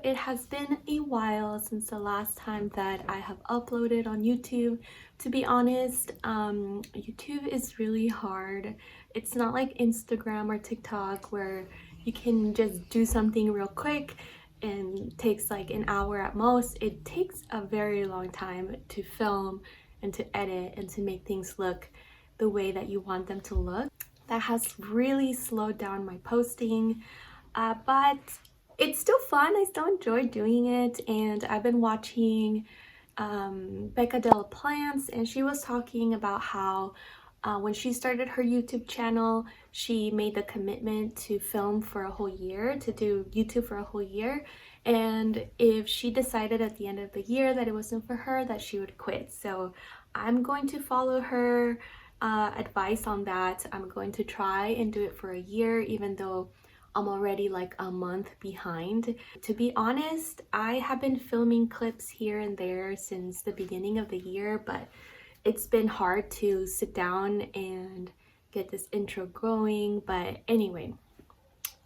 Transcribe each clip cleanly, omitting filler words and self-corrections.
it has been a while since the last time that I have uploaded on YouTube. To be honest, YouTube is really hard. It's not like Instagram or TikTok where you can just do something real quick and takes like an hour at most. It takes a very long time to film and to edit and to make things look the way that you want them to look. That has really slowed down my posting, but it's still fun. I still enjoy doing it, and I've been watching Adhd Plants, and she was talking about how when she started her YouTube channel, she made the commitment to film for a whole year, to do YouTube for a whole year, and if she decided at the end of the year that it wasn't for her, that she would quit. So I'm going to follow her advice on that. I'm going to try and do it for a year, even though I'm already like a month behind. To be honest, I have been filming clips here and there since the beginning of the year, but it's been hard to sit down and get this intro going. But anyway,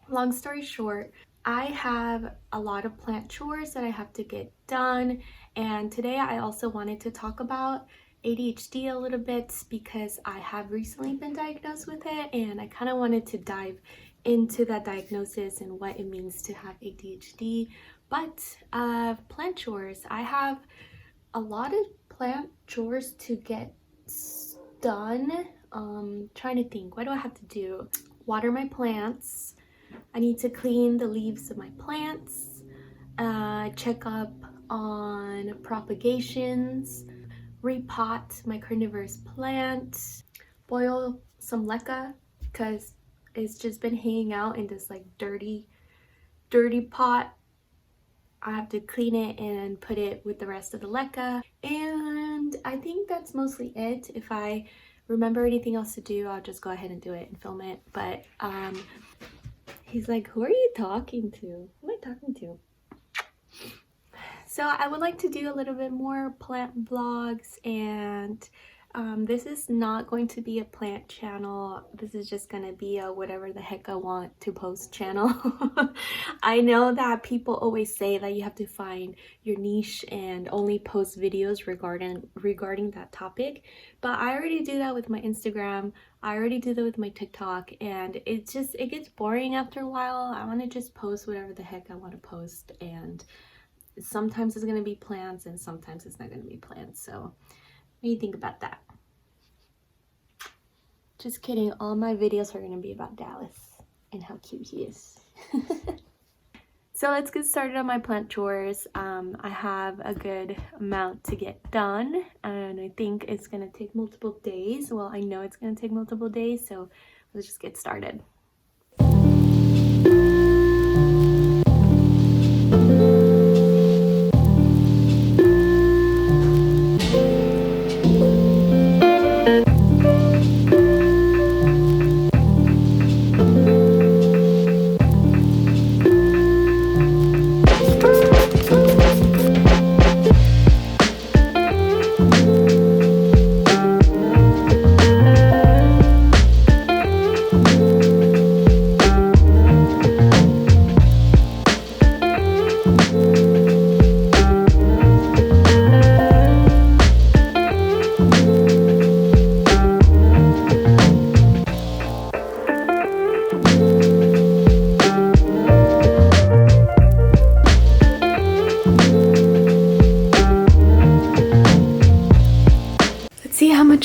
long story short, I have a lot of plant chores that I have to get done, and today I also wanted to talk about ADHD a little bit because I have recently been diagnosed with it, and I kind of wanted to dive into that diagnosis and what it means to have ADHD. But plant chores, I have a lot of plant chores to get done. Trying to think, what do I have to do? Water my plants. I need to clean the leaves of my plants, check up on propagations, repot my carnivorous plant, boil some leca because it's just been hanging out in this like dirty pot. I have to clean it and put it with the rest of the leca, and I think that's mostly it. If I remember anything else to do, I'll just go ahead and do it and film it. But he's like, who are you talking to? Who am I talking to? So I would like to do a little bit more plant vlogs, and this is not going to be a plant channel. This is just going to be a whatever the heck I want to post channel. I know that people always say that you have to find your niche and only post videos regarding that topic, but I already do that with my Instagram. I already do that with my TikTok, and it gets boring after a while. I want to just post whatever the heck I want to post, and sometimes it's going to be plants and sometimes it's not going to be plants. So what do you think about that? Just kidding, all my videos are going to be about Dallas and how cute he is. So let's get started on my plant chores. I have a good amount to get done, and I think it's going to take multiple days. Well, I know it's going to take multiple days, so let's just get started.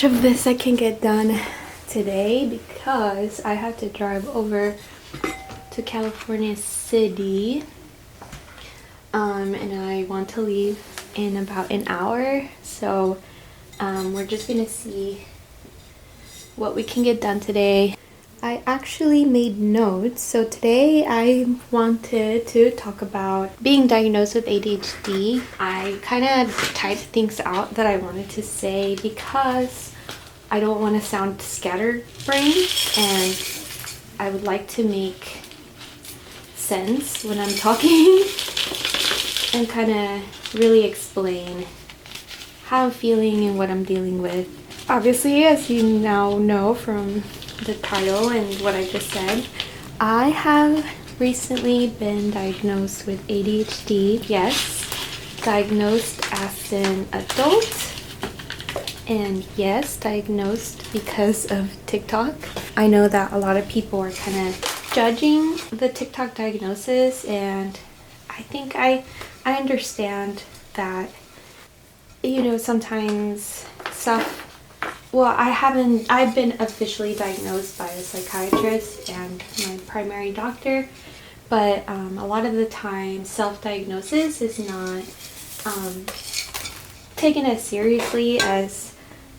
Of this I can get done today because I have to drive over to California City, and I want to leave in about an hour, so we're just gonna see what we can get done today. I actually made notes, so today I wanted to talk about being diagnosed with ADHD. I kind of typed things out that I wanted to say because I don't want to sound scatterbrained, and I would like to make sense when I'm talking and kind of really explain how I'm feeling and what I'm dealing with. Obviously, as you now know from the title and what I just said, I have recently been diagnosed with ADHD. Yes, diagnosed as an adult. And yes, diagnosed because of TikTok. I know that a lot of people are kind of judging the TikTok diagnosis, and I think I understand that, you know, sometimes I've been officially diagnosed by a psychiatrist and my primary doctor, but a lot of the time self-diagnosis is not taken as seriously as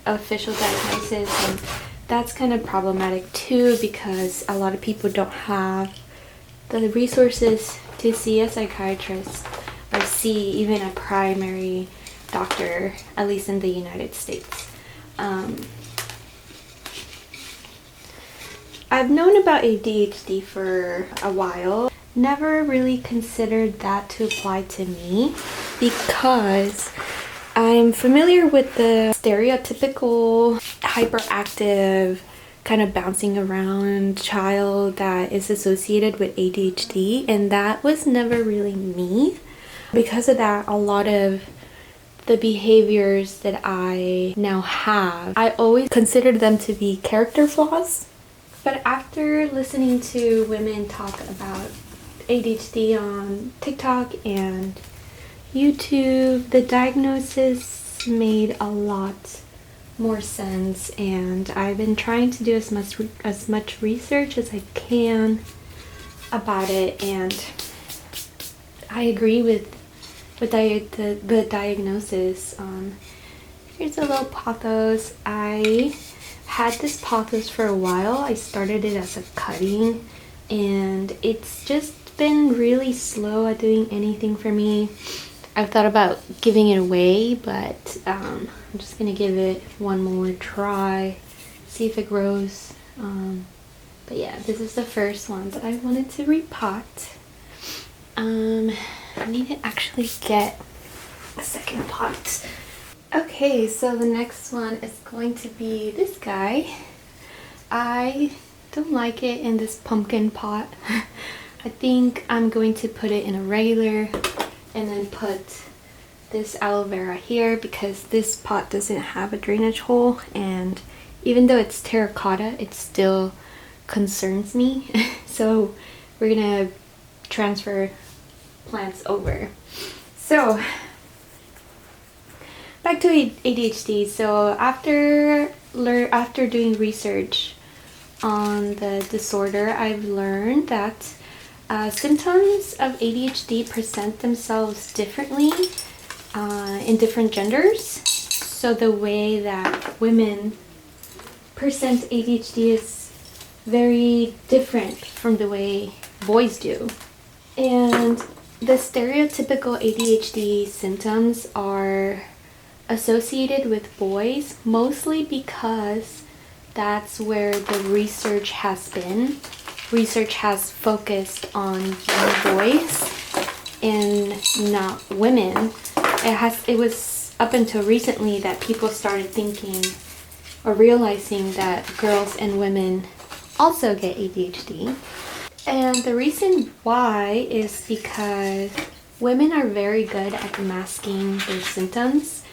official diagnosis, and that's kind of problematic too, because a lot of people don't have the resources to see a psychiatrist or see even a primary doctor, at least in the United States. I've known about ADHD for a while. Never really considered that to apply to me because I'm familiar with the stereotypical hyperactive, kind of bouncing around child that is associated with ADHD, and that was never really me. Because of that, a lot of the behaviors that I now have, I always considered them to be character flaws. But after listening to women talk about ADHD on TikTok and YouTube, the diagnosis made a lot more sense, and I've been trying to do as much research as I can about it, and I agree with the diagnosis. Here's a little Pothos. I had this Pothos for a while. I started it as a cutting, and it's just been really slow at doing anything for me. I've thought about giving it away, but I'm just gonna give it one more try, see if it grows. But yeah, this is the first one that I wanted to repot. I need to actually get a second pot. Okay, so the next one is going to be this guy. I don't like it in this pumpkin pot. I think I'm going to put it in a regular and then put this aloe vera here, because this pot doesn't have a drainage hole, and even though it's terracotta, it still concerns me. So we're gonna transfer plants over. So back to ADHD. So after doing research on the disorder, I've learned that symptoms of ADHD present themselves differently in different genders. So the way that women present ADHD is very different from the way boys do. And the stereotypical ADHD symptoms are associated with boys, mostly because that's where the research has been. Research has focused on young boys and not women. It was up until recently that people started thinking or realizing that girls and women also get ADHD. And the reason why is because women are very good at masking their symptoms,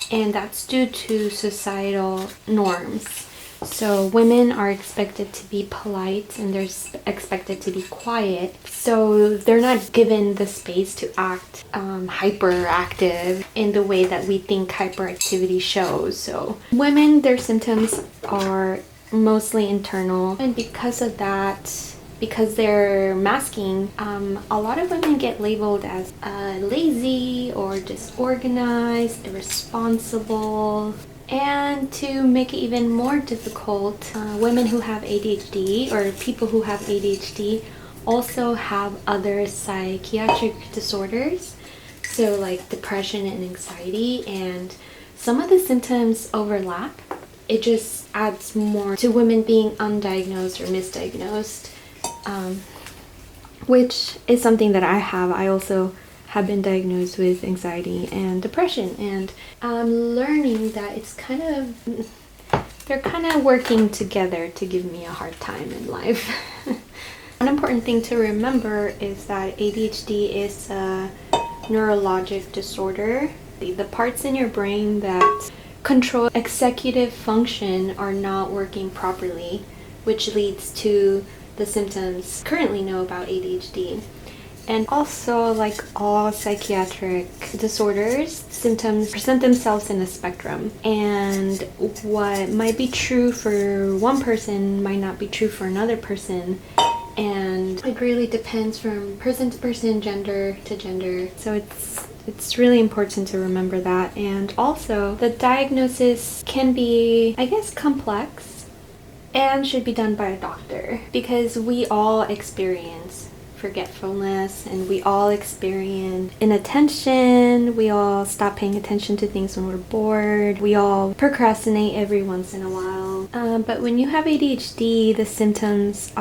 and that's due to societal norms. So women are expected to be polite and they're expected to be quiet. So they're not given the space to act hyperactive in the way that we think hyperactivity shows. So women, their symptoms are mostly internal, and because of that, because they're masking, a lot of women get labeled as lazy or disorganized, irresponsible. And to make it even more difficult, women who have ADHD or people who have ADHD also have other psychiatric disorders, so like depression and anxiety, and some of the symptoms overlap. It just adds more to women being undiagnosed or misdiagnosed, which is something that I have. I also have been diagnosed with anxiety and depression, and I'm learning that it's they're kind of working together to give me a hard time in life. One important thing to remember is that ADHD is a neurologic disorder. The parts in your brain that control executive function are not working properly, which leads to the symptoms currently know about ADHD. And also, like all psychiatric disorders, symptoms present themselves in a spectrum. And what might be true for one person might not be true for another person. And it really depends from person to person, gender to gender. So it's really important to remember that. And also, the diagnosis can be, I guess, complex and should be done by a doctor, because we all experience forgetfulness and we all experience inattention. We all stop paying attention to things when we're bored. We all procrastinate every once in a while. But when you have ADHD, the symptoms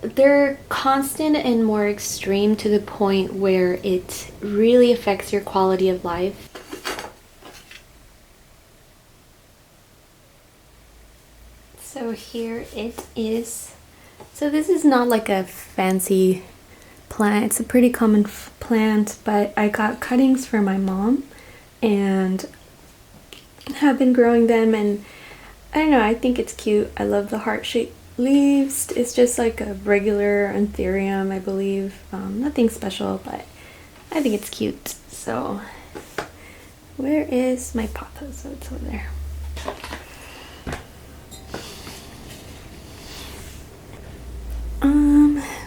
they're constant and more extreme to the point where it really affects your quality of life. So here it is. So this is not like a fancy plant. It's a pretty common plant, but I got cuttings for my mom and have been growing them, and I don't know, I think it's cute. I love the heart-shaped leaves. It's just like a regular anthurium, I believe. Nothing special, but I think it's cute. So where is my pothos? So it's over there.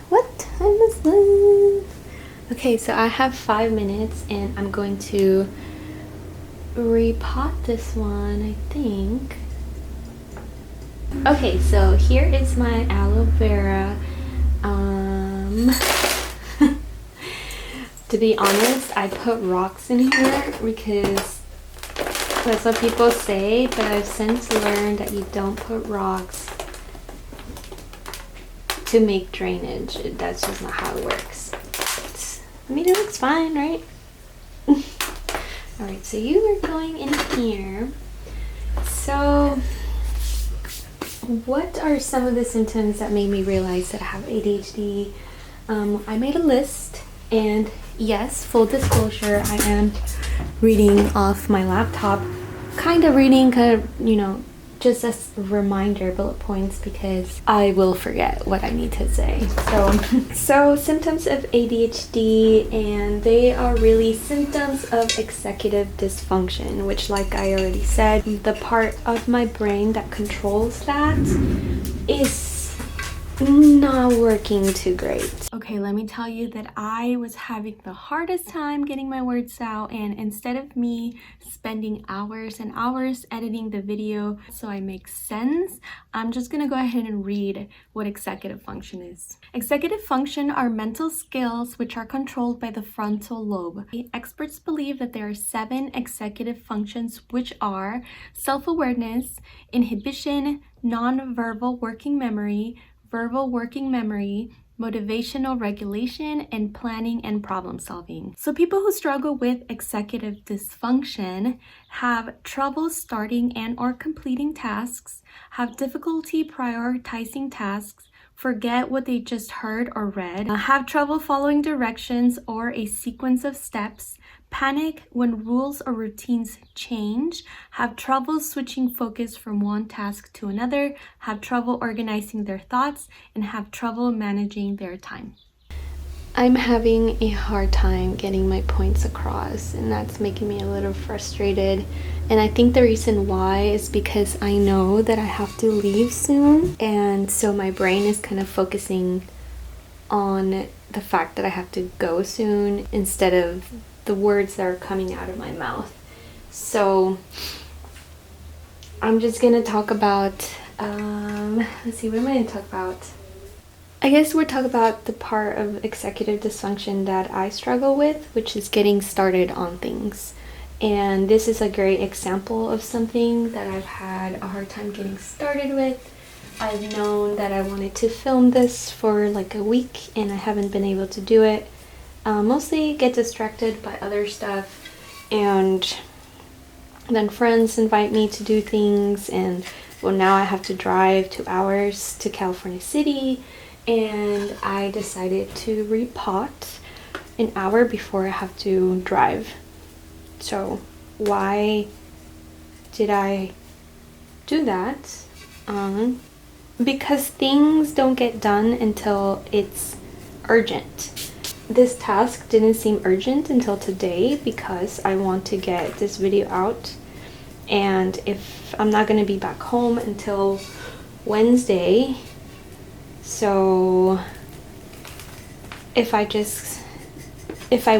What time is it? Okay, so I have 5 minutes and I'm going to repot this one, I think. Okay, so here is my aloe vera. To be honest, I put rocks in here because that's what people say, but I've since learned that you don't put rocks to make drainage. That's just not how it works. I mean, it looks fine, right? Alright, so you are going in here. So what are some of the symptoms that made me realize that I have ADHD? I made a list, and yes, full disclosure, I am reading off my laptop. Kind of reading, just as reminder bullet points, because I will forget what I need to say. So symptoms of ADHD, and they are really symptoms of executive dysfunction, which, like I already said, the part of my brain that controls that is not working too great. Okay, let me tell you that I was having the hardest time getting my words out, and instead of me spending hours and hours editing the video so I make sense, I'm just gonna go ahead and read what executive function is. Executive function are mental skills which are controlled by the frontal lobe. Experts believe that there are 7 executive functions, which are self-awareness, inhibition, non-verbal working memory, verbal working memory, motivational regulation, and planning and problem solving. So people who struggle with executive dysfunction have trouble starting and or completing tasks, have difficulty prioritizing tasks, forget what they just heard or read, have trouble following directions or a sequence of steps, panic when rules or routines change, have trouble switching focus from one task to another, have trouble organizing their thoughts, and have trouble managing their time. I'm having a hard time getting my points across, and that's making me a little frustrated. And I think the reason why is because I know that I have to leave soon, and so my brain is kind of focusing on the fact that I have to go soon instead of the words that are coming out of my mouth. So I'm just gonna talk about let's see, what am I gonna talk about? I guess we'll talk about the part of executive dysfunction that I struggle with, which is getting started on things. And this is a great example of something that I've had a hard time getting started with. I've known that I wanted to film this for like a week and I haven't been able to do it. Mostly get distracted by other stuff, and then friends invite me to do things, and well, now I have to drive 2 hours to California City, and I decided to repot an hour before I have to drive. So why did I do that? Because things don't get done until it's urgent. This task didn't seem urgent until today because I want to get this video out, and if I'm not going to be back home until Wednesday, so if I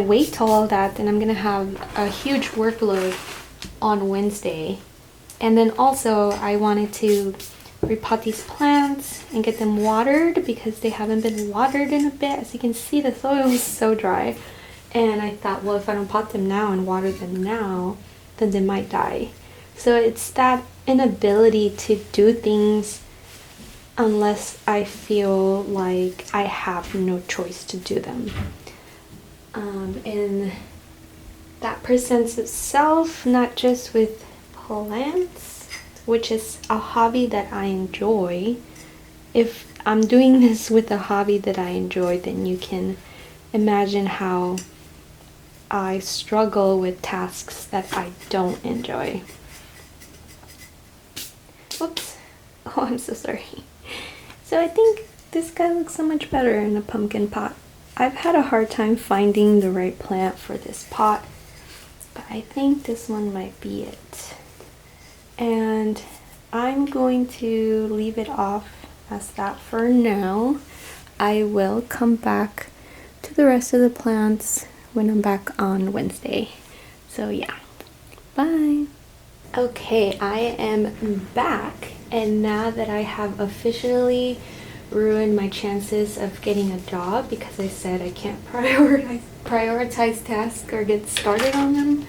wait till all that, then I'm gonna have a huge workload on Wednesday. And then also I wanted to repot these plants and get them watered because they haven't been watered in a bit. As you can see, the soil is so dry, and I thought, well, if I don't pot them now and water them now, then they might die. So it's that inability to do things unless I feel like I have no choice to do them. And that presents itself not just with plants, which is a hobby that I enjoy. If I'm doing this with a hobby that I enjoy, then you can imagine how I struggle with tasks that I don't enjoy. Oops. Oh, I'm so sorry. So I think this guy looks so much better in a pumpkin pot. I've had a hard time finding the right plant for this pot, but I think this one might be it. And I'm going to leave it off as that for now. I will come back to the rest of the plants when I'm back on Wednesday. So yeah, bye. Okay, I am back, and now that I have officially ruined my chances of getting a job because I said I can't prioritize tasks or get started on them,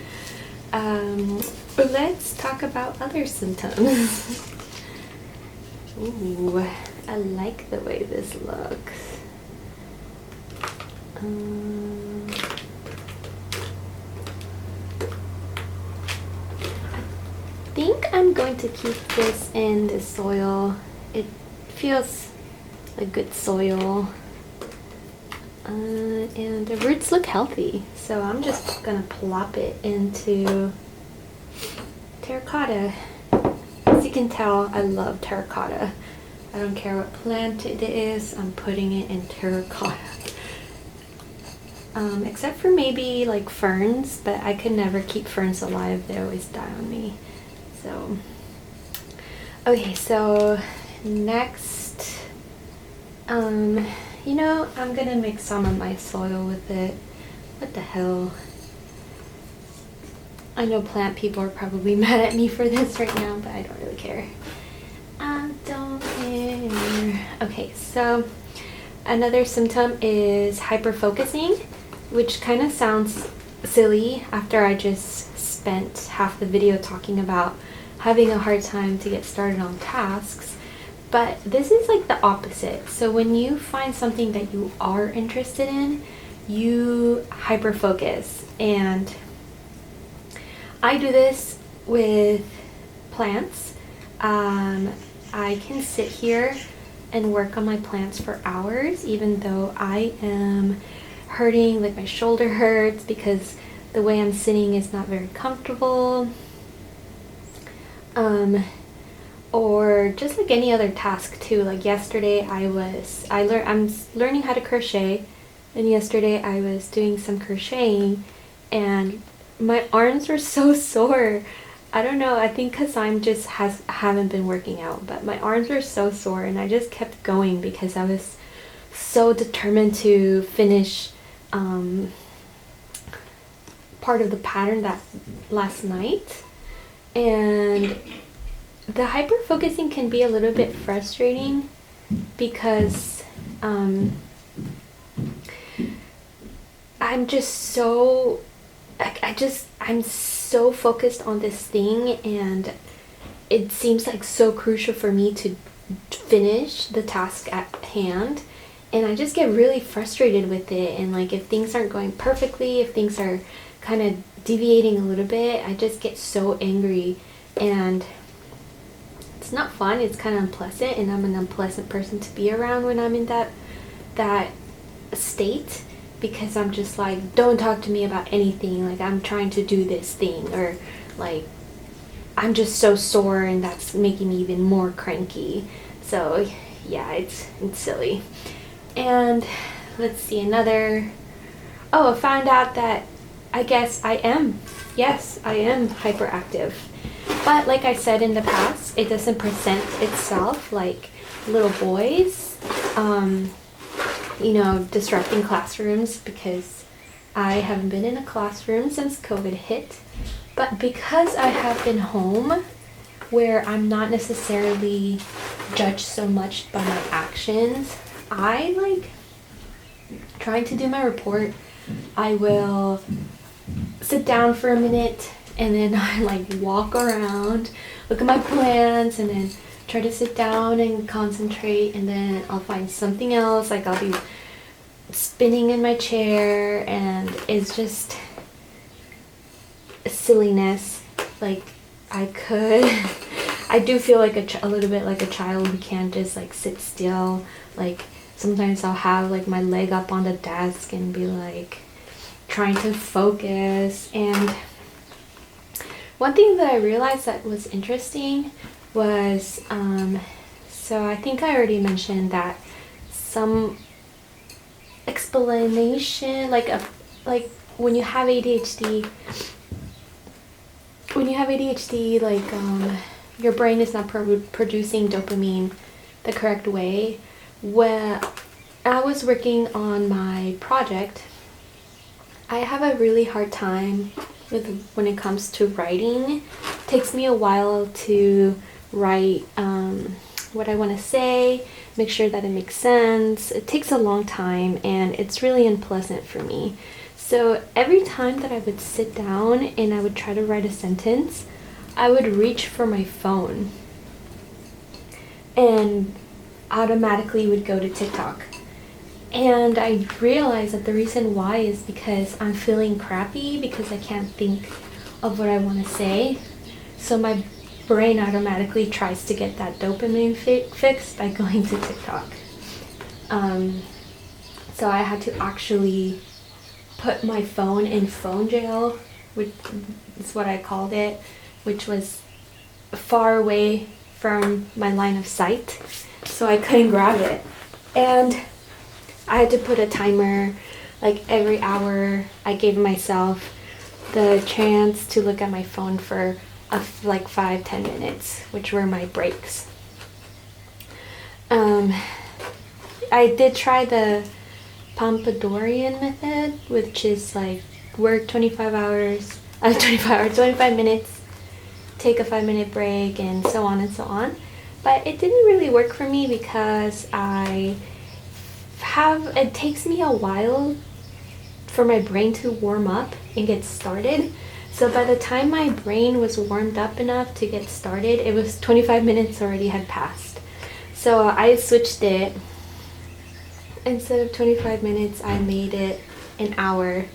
let's talk about other symptoms. Ooh, I like the way this looks. I think I'm going to keep this in the soil. It feels a good soil, and the roots look healthy, so I'm just gonna plop it into terracotta. As you can tell, I love terracotta. I don't care what plant it is, I'm putting it in terracotta. Except for maybe like ferns, but I could never keep ferns alive, they always die on me. So okay, so next, you know, I'm gonna mix some of my soil with it. What the hell? I know plant people are probably mad at me for this right now, but I don't really care. I don't care. Okay, so another symptom is hyperfocusing, which kind of sounds silly after I just spent half the video talking about having a hard time to get started on tasks. But this is like the opposite. So when you find something that you are interested in, you hyperfocus. And I do this with plants. I can sit here and work on my plants for hours, even though I am hurting, like my shoulder hurts because the way I'm sitting is not very comfortable. Or just like any other task too. Like yesterday I'm learning how to crochet, and yesterday I was doing some crocheting and my arms were so sore. I don't know, I think because I'm just haven't been working out, but my arms were so sore and I just kept going because I was so determined to finish part of the pattern that last night. And the hyper-focusing can be a little bit frustrating because I'm just so, I'm so focused on this thing, and it seems like so crucial for me to finish the task at hand, and I just get really frustrated with it. And like if things aren't going perfectly, if things are kind of deviating a little bit, I just get so angry, and it's it's not fun, it's kind of unpleasant, and I'm an unpleasant person to be around when I'm in that state, because I'm just like, don't talk to me about anything, like I'm trying to do this thing, or like I'm just so sore and that's making me even more cranky. So yeah, it's silly. And let's see, I found out that I guess I am hyperactive. But like I said in the past, it doesn't present itself like little boys, disrupting classrooms, because I haven't been in a classroom since COVID hit. But because I have been home, where I'm not necessarily judged so much by my actions, I like trying to do my report. I will sit down for a minute, and then I like walk around, look at my plants, and then try to sit down and concentrate, and then I'll find something else, like I'll be spinning in my chair, and it's just silliness. Like I do feel like a little bit like a child who can't just like sit still. Like sometimes I'll have like my leg up on the desk and be like trying to focus. And one thing that I realized that was interesting was, so I think I already mentioned that some explanation, like when you have ADHD, like your brain is not producing dopamine the correct way. When I was working on my project, I have a really hard time when it comes to writing. It takes me a while to write what I want to say, make sure that it makes sense. It takes a long time, and it's really unpleasant for me. So every time that I would sit down and I would try to write a sentence, I would reach for my phone and automatically would go to TikTok. And I realized that the reason why is because I'm feeling crappy because I can't think of what I want to say. So my brain automatically tries to get that dopamine fix by going to TikTok. So I had to actually put my phone in phone jail, which is what I called it, which was far away from my line of sight, so I couldn't grab it. And I had to put a timer, like every hour I gave myself the chance to look at my phone for like 5-10 minutes, which were my breaks. I did try the Pomodorian method, which is like work 25 minutes, take a 5-minute break, and so on and so on. But it didn't really work for me because it takes me a while for my brain to warm up and get started. So by the time my brain was warmed up enough to get started, it was 25 minutes already had passed. So I switched it. Instead of 25 minutes, I made it an hour,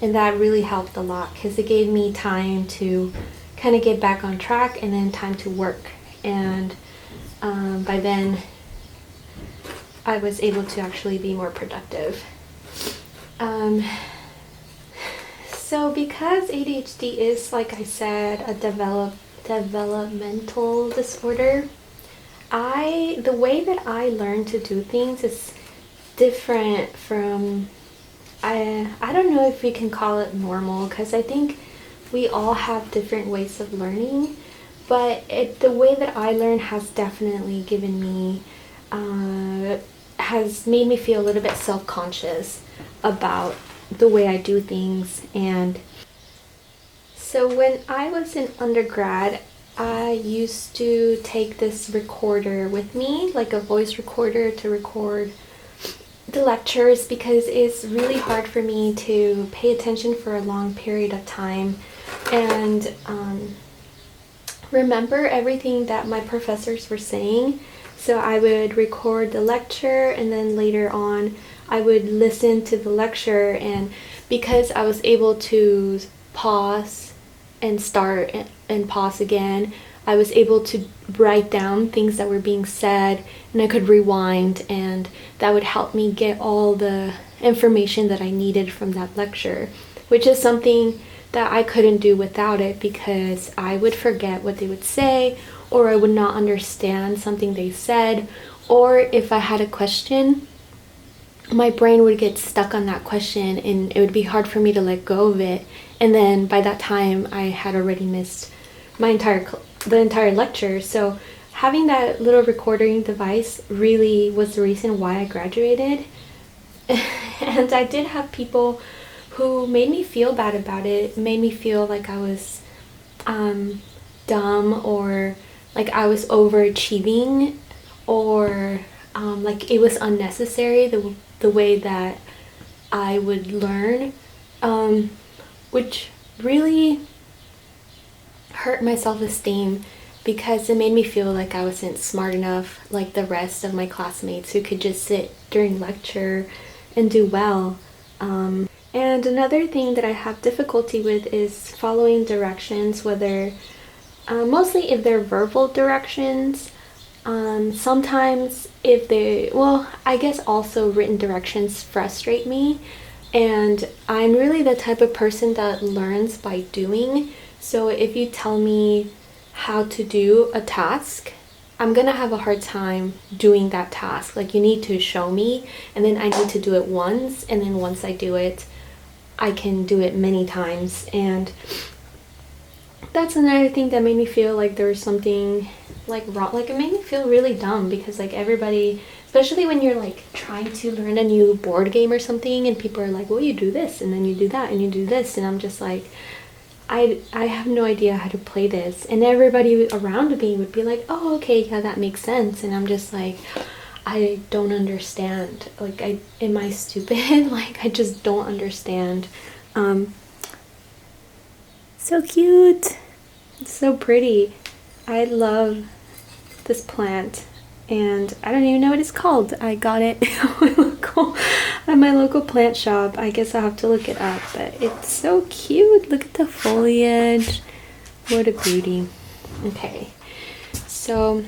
and that really helped a lot because it gave me time to kind of get back on track and then time to work. And by then, I was able to actually be more productive. So because ADHD is, like I said, a developmental disorder, the way that I learn to do things is different from, I don't know if we can call it normal, because I think we all have different ways of learning, but the way that I learn has definitely given me, has made me feel a little bit self-conscious about the way I do things. And so when I was in undergrad, I used to take this recorder with me, like a voice recorder, to record the lectures, because it's really hard for me to pay attention for a long period of time and remember everything that my professors were saying. So I would record the lecture, and then later on I would listen to the lecture, and because I was able to pause and start and pause again, I was able to write down things that were being said, and I could rewind, and that would help me get all the information that I needed from that lecture, which is something that I couldn't do without it, because I would forget what they would say, or I would not understand something they said, or if I had a question, my brain would get stuck on that question and it would be hard for me to let go of it. And then by that time I had already missed the entire lecture. So having that little recording device really was the reason why I graduated. And I did have people who made me feel bad about it, made me feel like I was dumb, or like I was overachieving, or like it was unnecessary, the way that I would learn, which really hurt my self-esteem, because it made me feel like I wasn't smart enough like the rest of my classmates who could just sit during lecture and do well. And another thing that I have difficulty with is following directions, whether mostly if they're verbal directions. Sometimes if I guess also written directions frustrate me, and I'm really the type of person that learns by doing. So if you tell me how to do a task, I'm gonna have a hard time doing that task. Like, you need to show me, and then I need to do it once, and then once I do it, I can do it many times. And that's another thing that made me feel like there was something like wrong. Like, it made me feel really dumb, because like everybody, especially when you're like trying to learn a new board game or something, and people are like, well, you do this and then you do that and you do this, and I'm just like, I have no idea how to play this. And everybody around me would be like, oh, okay, yeah, that makes sense. And I'm just like, I don't understand. Like, am I stupid? Like, I just don't understand. So cute. It's so pretty. I love this plant, and I don't even know what it's called. I got it at my local plant shop. I guess I'll have to look it up, but it's so cute. Look at the foliage. What a beauty. Okay, so,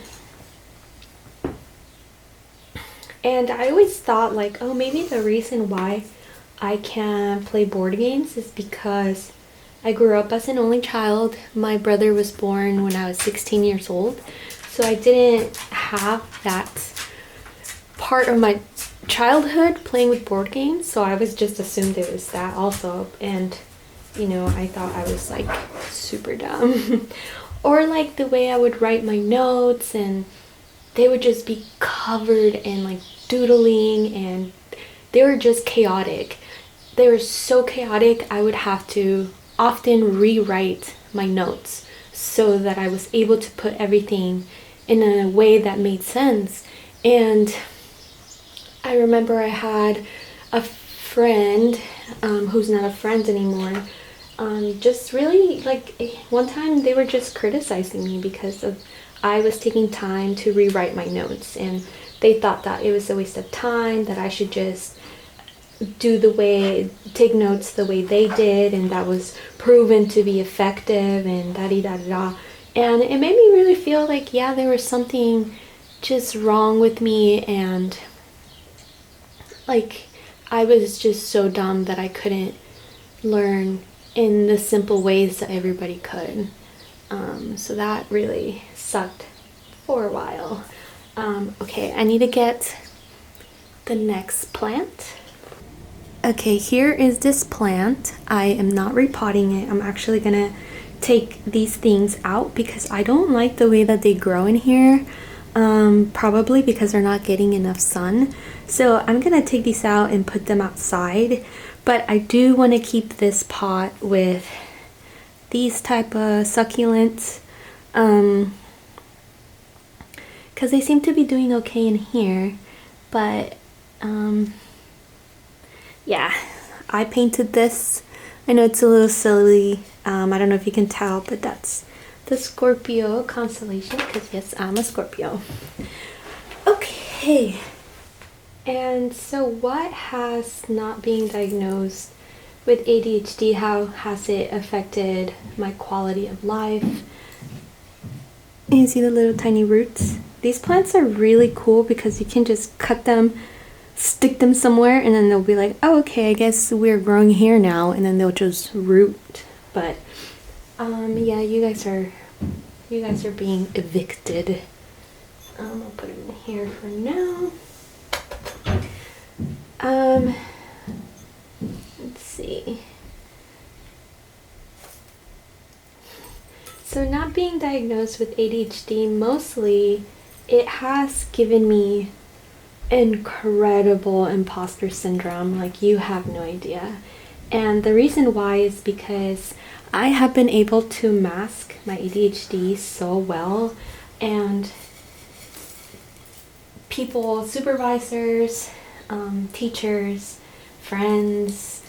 and I always thought like, oh, maybe the reason why I can't play board games is because I grew up as an only child. My brother was born when I was 16 years old, so I didn't have that part of my childhood playing with board games, so I was just assumed it was that also. And you know, I thought I was like super dumb. Or like the way I would write my notes, and they would just be covered in like doodling, and they were just chaotic. They were so chaotic, I would have to often rewrite my notes so that I was able to put everything in a way that made sense. And I remember I had a friend who's not a friend anymore, just really like, one time they were just criticizing me because of I was taking time to rewrite my notes, and they thought that it was a waste of time, that I should just take notes the way they did, and that was proven to be effective, and da-di-da-da-da. And it made me really feel like, yeah, there was something just wrong with me, and like I was just so dumb that I couldn't learn in the simple ways that everybody could. So that really sucked for a while. Okay, I need to get the next plant. Okay, here is this plant. I am not repotting it. I'm actually gonna take these things out because I don't like the way that they grow in here. Probably because they're not getting enough sun. So I'm gonna take these out and put them outside. But I do want to keep this pot with these type of succulents, because they seem to be doing okay in here. But yeah, I painted this. I know it's a little silly. I don't know if you can tell, but that's the Scorpio constellation, because yes, I'm a Scorpio. Okay, and so what has not being diagnosed with ADHD, how has it affected my quality of life? And you see the little tiny roots? These plants are really cool because you can just cut them, stick them somewhere, and then they'll be like, oh, okay, I guess we're growing here now, and then they'll just root. But yeah, you guys are being evicted. I'll put it in here for now. Let's see. So not being diagnosed with ADHD, mostly it has given me incredible imposter syndrome, like you have no idea. And the reason why is because I have been able to mask my ADHD so well, and people, supervisors, teachers, friends,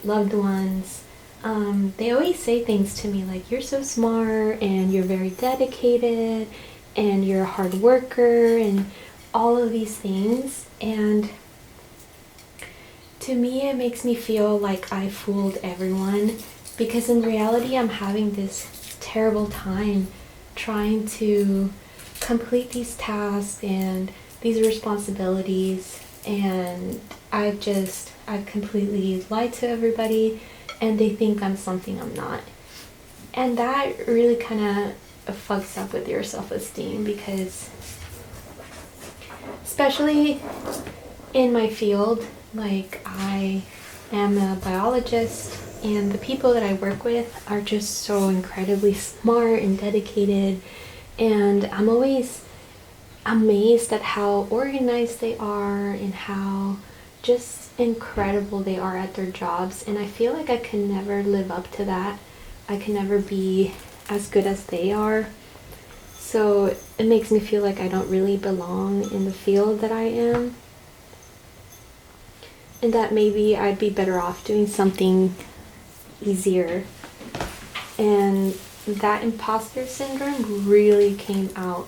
loved ones, they always say things to me like, you're so smart and you're very dedicated and you're a hard worker and all of these things. And to me, it makes me feel like I fooled everyone, because in reality, I'm having this terrible time trying to complete these tasks and these responsibilities, and I've completely lied to everybody, and they think I'm something I'm not. And that really kind of fucks up with your self-esteem, because especially in my field, like I am a biologist, and the people that I work with are just so incredibly smart and dedicated, and I'm always amazed at how organized they are and how just incredible they are at their jobs. And I feel like I can never live up to that. I can never be as good as they are. So it makes me feel like I don't really belong in the field that I am, and that maybe I'd be better off doing something easier. And that imposter syndrome really came out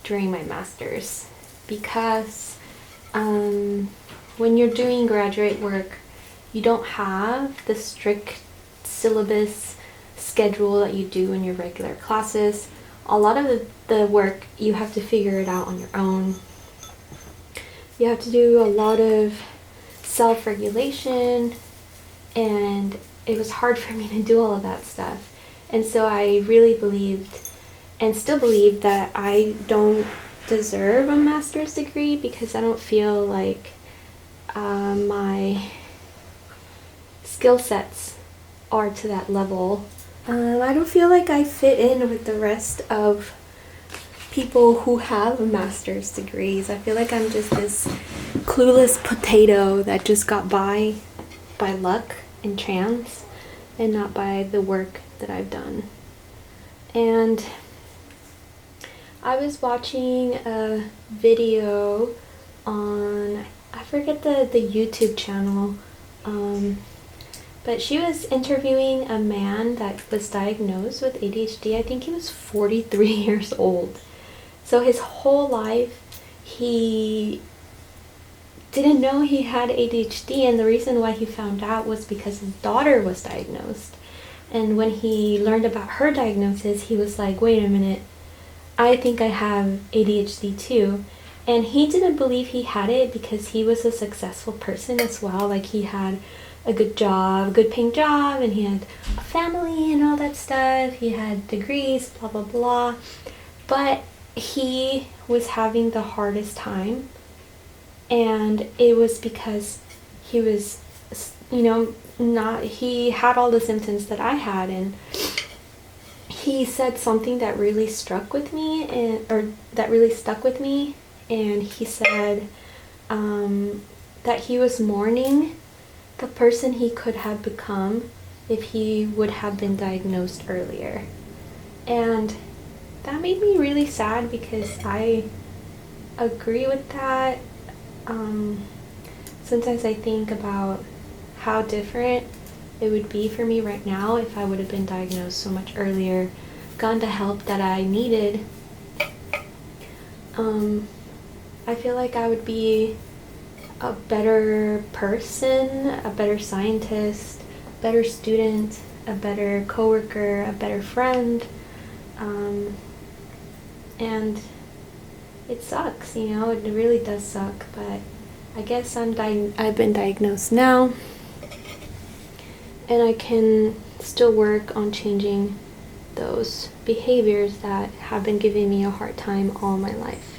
during my master's, because when you're doing graduate work, you don't have the strict syllabus schedule that you do in your regular classes. A lot of the work, you have to figure it out on your own. You have to do a lot of self-regulation, and it was hard for me to do all of that stuff. And so I really believed, and still believe, that I don't deserve a master's degree, because I don't feel like my skill sets are to that level. I don't feel like I fit in with the rest of people who have master's degrees. I feel like I'm just this clueless potato that just got by luck and chance, and not by the work that I've done. And I was watching a video on, I forget the YouTube channel, but she was interviewing a man that was diagnosed with ADHD. I think he was 43 years old. So his whole life, he didn't know he had ADHD, and the reason why he found out was because his daughter was diagnosed. And when he learned about her diagnosis, he was like, wait a minute, I think I have ADHD too. And he didn't believe he had it because he was a successful person as well. Like, he had a good job, good paying job, and he had a family and all that stuff. He had degrees, blah, blah, blah. But he was having the hardest time, and it was because he was, he had all the symptoms that I had. And he said something that really stuck with me, and he said that he was mourning the person he could have become if he would have been diagnosed earlier. And that made me really sad, because I agree with that. Sometimes I think about how different it would be for me right now if I would have been diagnosed so much earlier, gotten the help that I needed. I feel like I would be a better person, a better scientist, better student, a better coworker, a better friend, and it sucks, you know, it really does suck, but I guess I've been diagnosed now, and I can still work on changing those behaviors that have been giving me a hard time all my life.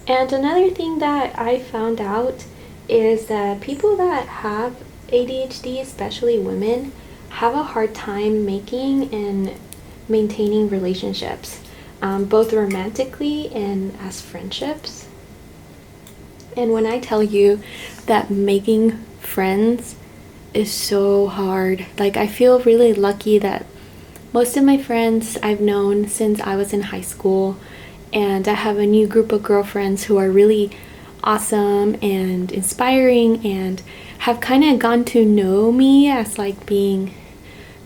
And another thing that I found out is that people that have ADHD, especially women, have a hard time making and maintaining relationships, both romantically and as friendships. And when I tell you that making friends is so hard, like I feel really lucky that most of my friends I've known since I was in high school, and I have a new group of girlfriends who are really awesome and inspiring and have kind of gotten to know me as like being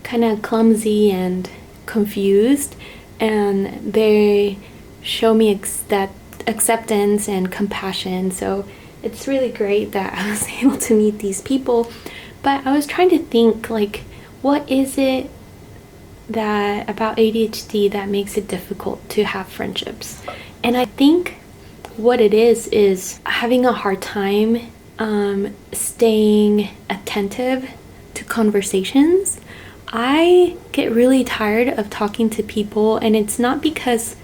kind of clumsy and confused, and they show me that acceptance and compassion. So it's really great that I was able to meet these people. But I was trying to think, like, what is it that about ADHD that makes it difficult to have friendships? And I think what it is having a hard time staying attentive to conversations. I get really tired of talking to people, and it's not because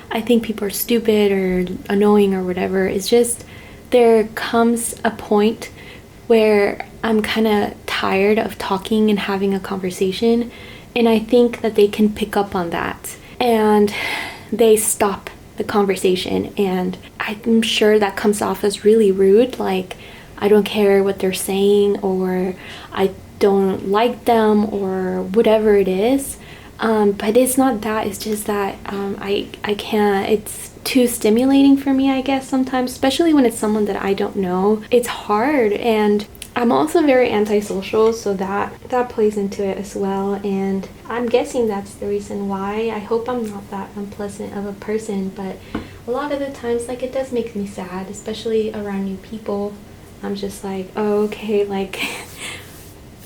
I think people are stupid or annoying or whatever. It's just there comes a point where I'm kind of tired of talking and having a conversation, and I think that they can pick up on that and they stop the conversation, and I'm sure that comes off as really rude, like I don't care what they're saying, or I don't like them, or whatever it is. But it's not that, it's just that I can't, it's too stimulating for me, I guess, sometimes, especially when it's someone that I don't know. It's hard, and I'm also very antisocial, so that plays into it as well, and I'm guessing that's the reason why. I hope I'm not that unpleasant of a person, but a lot of the times, like, it does make me sad, especially around new people. I'm just like, oh, okay, like,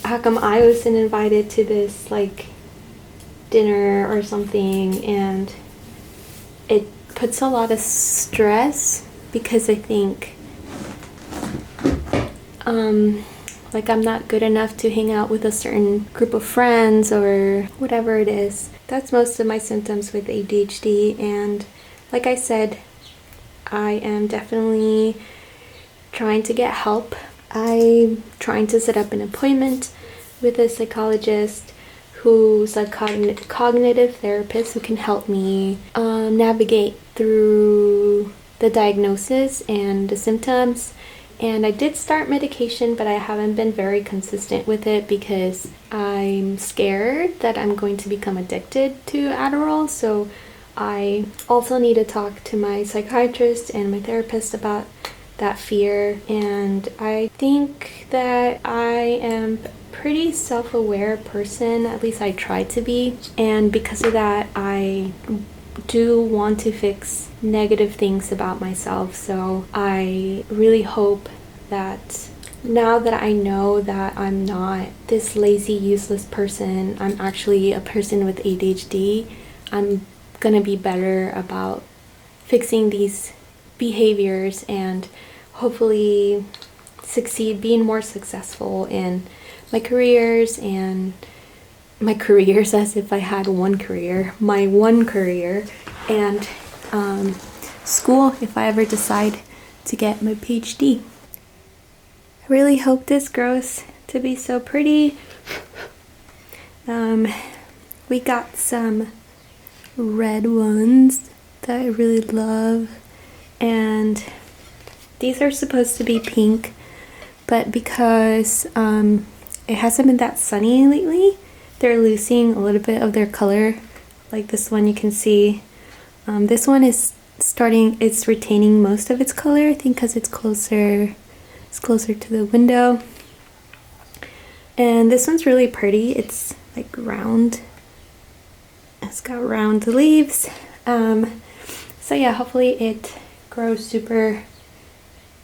how come I wasn't invited to this, like, dinner or something? And it puts a lot of stress because I think like I'm not good enough to hang out with a certain group of friends or whatever it is. That's most of my symptoms with ADHD, and like I said, I am definitely trying to get help. I'm trying to set up an appointment with a psychologist who's a cognitive therapist who can help me navigate through the diagnosis and the symptoms. And I did start medication, but I haven't been very consistent with it because I'm scared that I'm going to become addicted to Adderall. So I also need to talk to my psychiatrist and my therapist about that fear. And I think that I am pretty self-aware person, at least I try to be, and because of that I do want to fix negative things about myself. So I really hope that now that I know that I'm not this lazy, useless person, I'm actually a person with ADHD, I'm gonna be better about fixing these behaviors and hopefully succeed, being more successful in my careers, and my careers as if I had one career, my one career, and school if I ever decide to get my PhD. I really hope this grows to be so pretty. We got some red ones that I really love, and these are supposed to be pink, but because it hasn't been that sunny lately, they're losing a little bit of their color. Like this one, you can see this one is it's retaining most of its color, I think, because it's closer to the window. And this one's really pretty. It's like round. It's got round leaves. So yeah, hopefully it grows super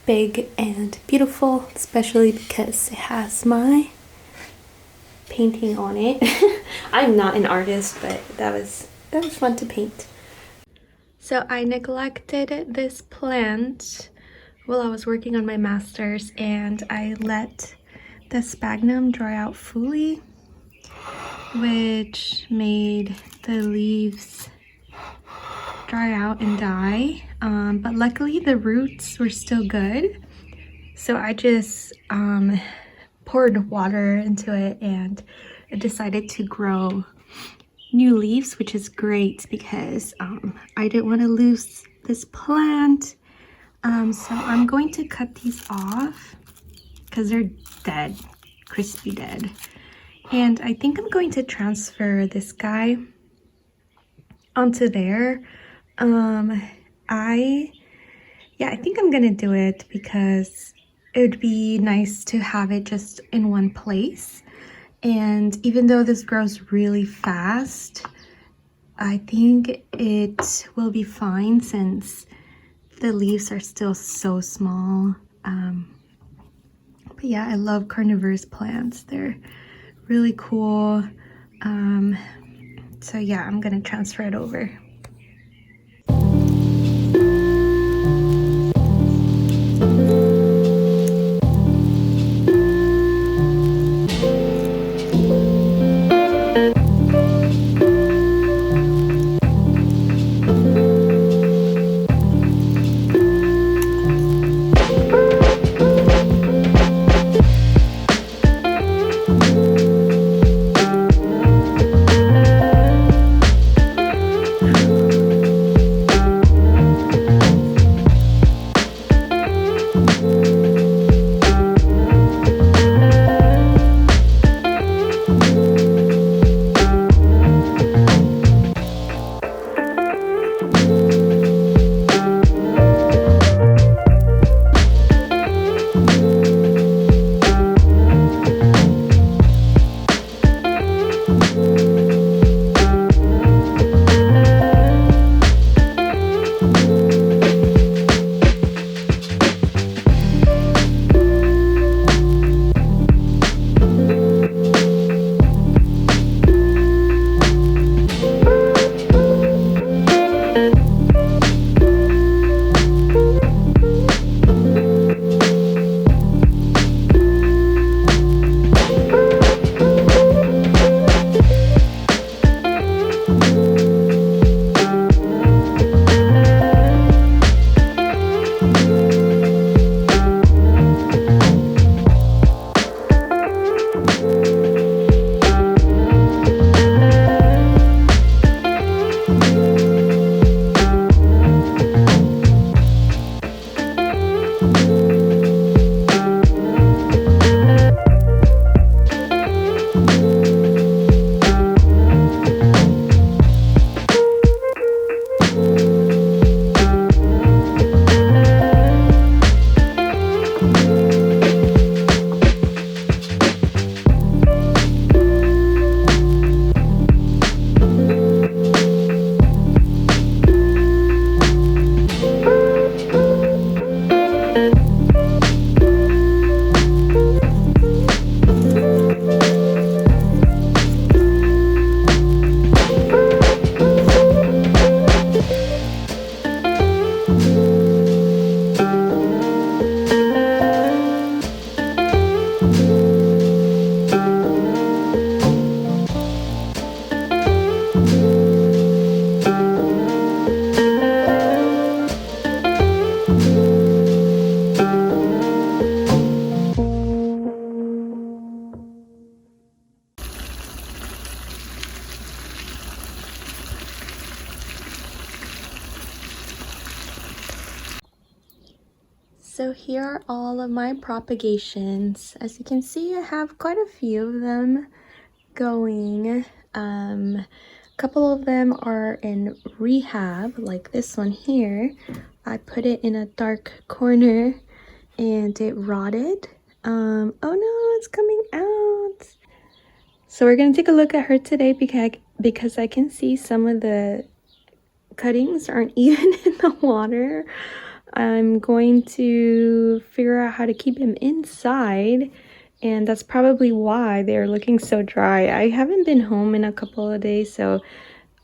big and beautiful, especially because it has my painting on it. I'm not an artist, but that was fun to paint. So I neglected this plant while I was working on my master's, and I let the sphagnum dry out fully, which made the leaves dry out and die. But luckily the roots were still good, so I just poured water into it and it decided to grow new leaves, which is great because I didn't want to lose this plant. So I'm going to cut these off because they're dead, crispy dead. And I think I'm going to transfer this guy onto there. I think I'm gonna do it because it would be nice to have it just in one place. And even though this grows really fast, I think it will be fine since the leaves are still so small. But yeah, I love carnivorous plants. They're really cool. So yeah, I'm gonna transfer it over. So here are all of my propagations. As you can see, I have quite a few of them going. A couple of them are in rehab, like this one here. I put it in a dark corner and it rotted. Oh no, it's coming out. So we're gonna take a look at her today because I can see some of the cuttings aren't even in the water. I'm going to figure out how to keep him inside, and that's probably why they're looking so dry. I haven't been home in a couple of days, so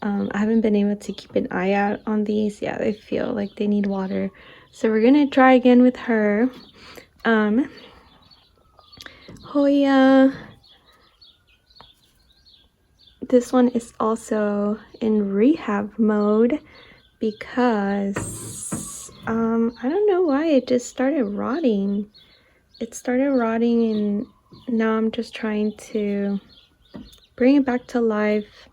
I haven't been able to keep an eye out on these. Yeah, they feel like they need water. So we're gonna try again with her. Hoya. This one is also in rehab mode because I don't know why it just started rotting. It started rotting and now I'm just trying to bring it back to life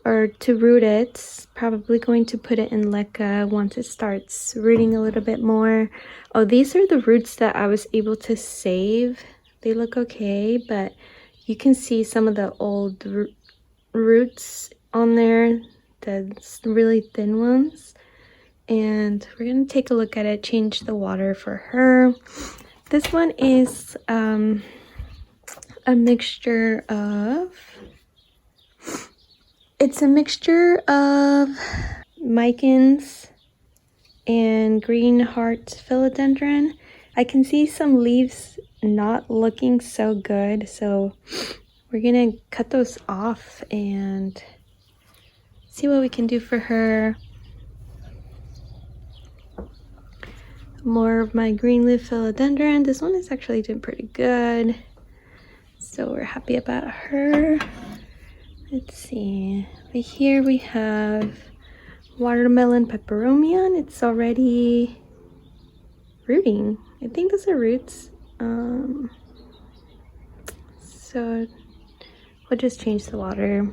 or to root it. Probably going to put it in leca once it starts rooting a little bit more. Oh, these are the roots that I was able to save. They look okay, but you can see some of the old roots on there, the really thin ones. And we're gonna take a look at it, change the water for her. This one is a mixture of, it's a mixture of micans and green heart philodendron. I can see some leaves not looking so good, so we're gonna cut those off and see what we can do for her. More of my green leaf philodendron. This one is actually doing pretty good, so we're happy about her. Let's see, over here we have watermelon peperomia. It's already rooting. I think those are roots. So we'll just change the water.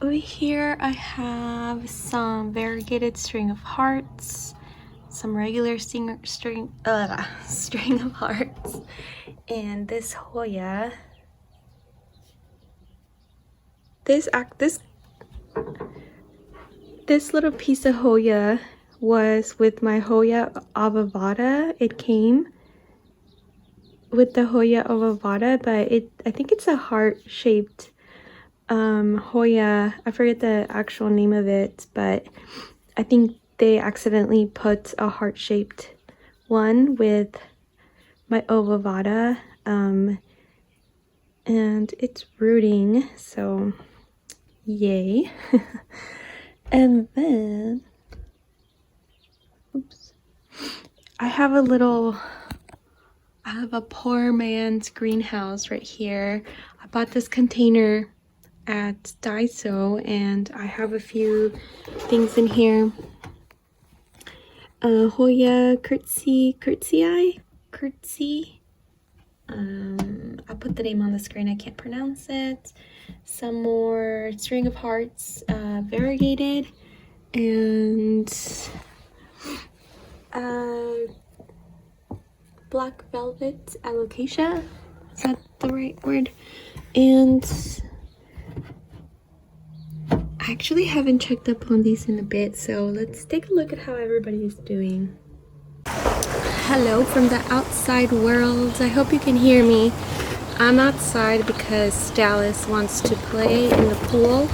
Over here I have some variegated string of hearts, some regular string of hearts, and this Hoya. This little piece of Hoya was with my Hoya avavada. It came with the Hoya avavada, but I think it's a heart-shaped Hoya. I forget the actual name of it, but I think they accidentally put a heart-shaped one with my ovavada, and it's rooting, so yay. And then, oops, I have a poor man's greenhouse right here. I bought this container at Daiso and I have a few things in here. Hoya curtsy. I'll put the name on the screen, I can't pronounce it. Some more string of hearts, variegated, and black velvet alocasia. Is that the right word? And I actually haven't checked up on these in a bit, so let's take a look at how everybody is doing. Hello from the outside world. I hope you can hear me. I'm outside because Dallas wants to play in the pool,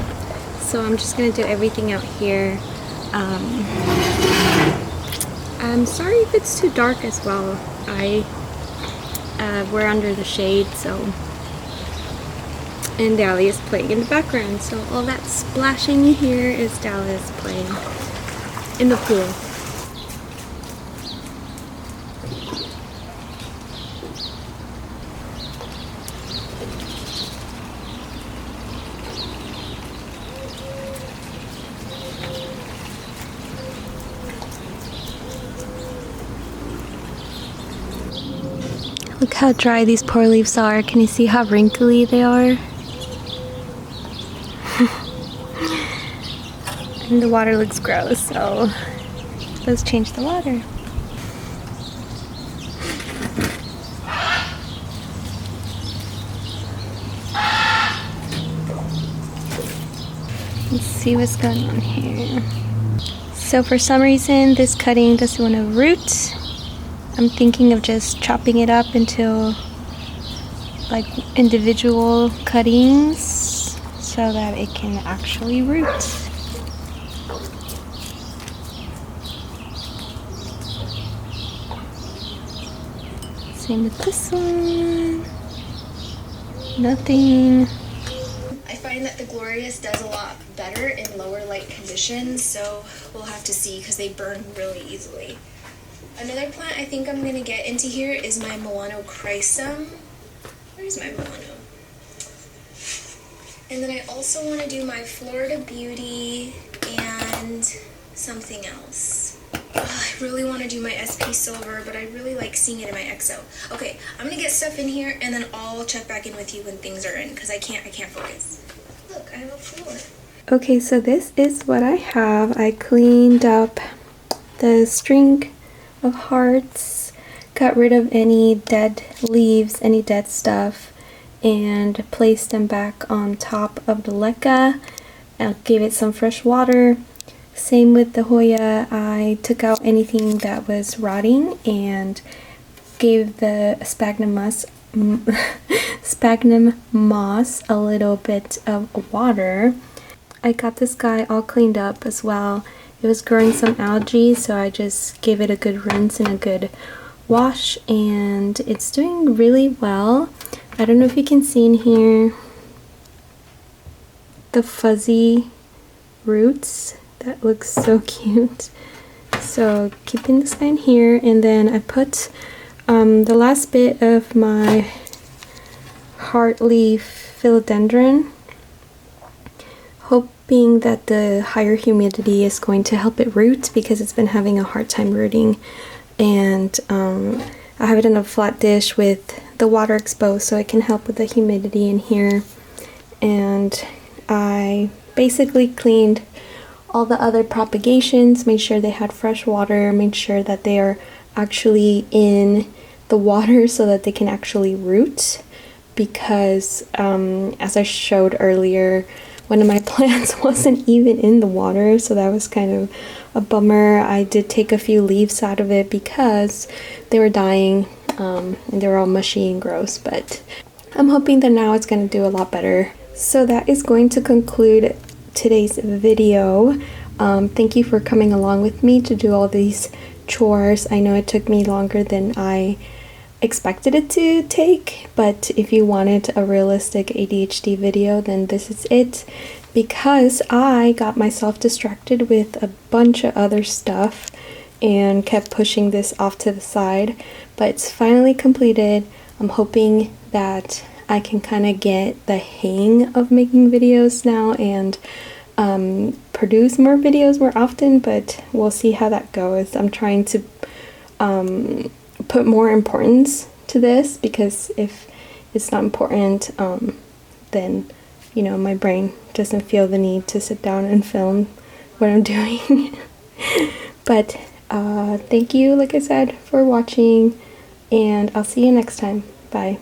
so I'm just gonna do everything out here. I'm sorry if it's too dark as well. We're under the shade, so, and Dally is playing in the background, so all that splashing you hear is Dallas playing in the pool. Look how dry these poor leaves are. Can you see how wrinkly they are? And the water looks gross, so let's change the water. Let's see what's going on here. So for some reason, this cutting doesn't want to root. I'm thinking of just chopping it up into like individual cuttings so that it can actually root. Same with this one. Nothing. I find that the Glorious does a lot better in lower light conditions, so we'll have to see because they burn really easily. Another plant I think I'm gonna get into here is my Melanochrysum. Where's my Milano? And then I also want to do my Florida Beauty and something else. I really want to do my SP Silver, but I really like seeing it in my XO. Okay, I'm gonna get stuff in here and then I'll check back in with you when things are in because I can't focus. Look, I have a floor. Okay, so this is what I have. I cleaned up the string of hearts, got rid of any dead leaves, any dead stuff, and placed them back on top of the leca. I gave it some fresh water. Same with the Hoya. I took out anything that was rotting and gave the sphagnum moss a little bit of water. I got this guy all cleaned up as well. It was growing some algae, so I just gave it a good rinse and a good wash, and it's doing really well. I don't know if you can see in here the fuzzy roots. That looks so cute. So keeping this guy in here, and then I put the last bit of my heartleaf philodendron, hoping that the higher humidity is going to help it root because it's been having a hard time rooting. And I have it in a flat dish with the water exposed so it can help with the humidity in here. And I basically cleaned all the other propagations, made sure they had fresh water, made sure that they are actually in the water so that they can actually root, because as I showed earlier, one of my plants wasn't even in the water, so that was kind of a bummer. I did take a few leaves out of it because they were dying and they were all mushy and gross, but I'm hoping that now it's going to do a lot better. So that is going to conclude today's video. Thank you for coming along with me to do all these chores. I know it took me longer than I expected it to take, but if you wanted a realistic ADHD video, then this is it, because I got myself distracted with a bunch of other stuff and kept pushing this off to the side, but it's finally completed. I'm hoping that I can kind of get the hang of making videos now and produce more videos more often, but we'll see how that goes. I'm trying to put more importance to this, because if it's not important, then, you know, my brain doesn't feel the need to sit down and film what I'm doing. But thank you, like I said, for watching, and I'll see you next time. Bye.